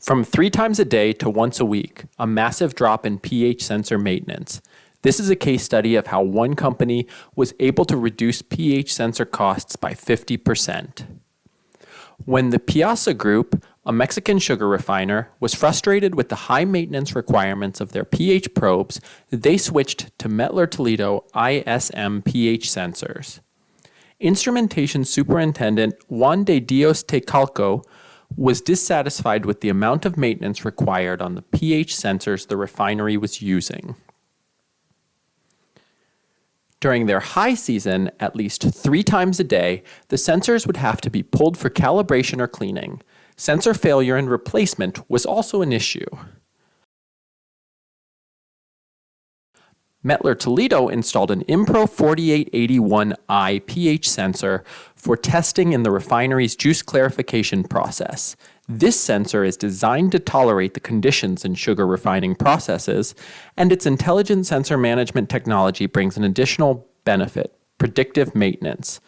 From 3 times a day to once a week, a massive drop in pH sensor maintenance. This is a case study of how one company was able to reduce pH sensor costs by 50%. When the Piazza Group, a Mexican sugar refiner, was frustrated with the high maintenance requirements of their pH probes, they switched to METTLER Toledo ISM pH sensors. Instrumentation Superintendent Juan de Dios Tecalco was dissatisfied with the amount of maintenance required on the pH sensors the refinery was using. During their high season, at least 3 times a day, the sensors would have to be pulled for calibration or cleaning. Sensor failure and replacement was also an issue. METTLER Toledo installed an InPro 4881i pH sensor for testing in the refinery's juice clarification process. This sensor is designed to tolerate the conditions in sugar refining processes, and its intelligent sensor management technology brings an additional benefit: predictive maintenance.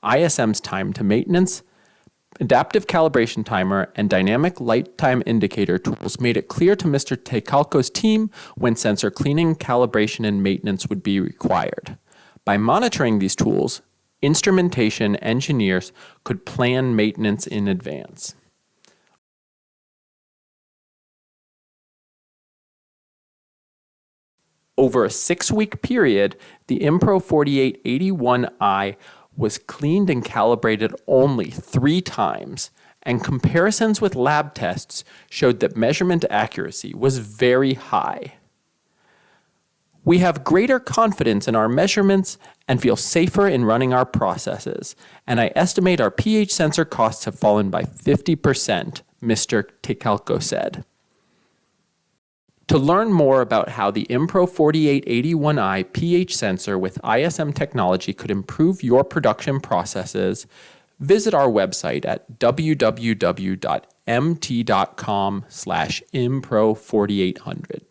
ISM's time to maintenance, adaptive calibration timer, and dynamic light time indicator tools made it clear to Mr. Tecalco's team when sensor cleaning, calibration, and maintenance would be required. By monitoring these tools, instrumentation engineers could plan maintenance in advance. Over a 6-week period, the InPro 4881i was cleaned and calibrated only 3 times, and comparisons with lab tests showed that measurement accuracy was very high. We have greater confidence in our measurements and feel safer in running our processes, and I estimate our pH sensor costs have fallen by 50%, Mr. Tecalco said. To learn more about how the InPro 4881i pH sensor with ISM technology could improve your production processes, visit our website at www.mt.com/InPro4800.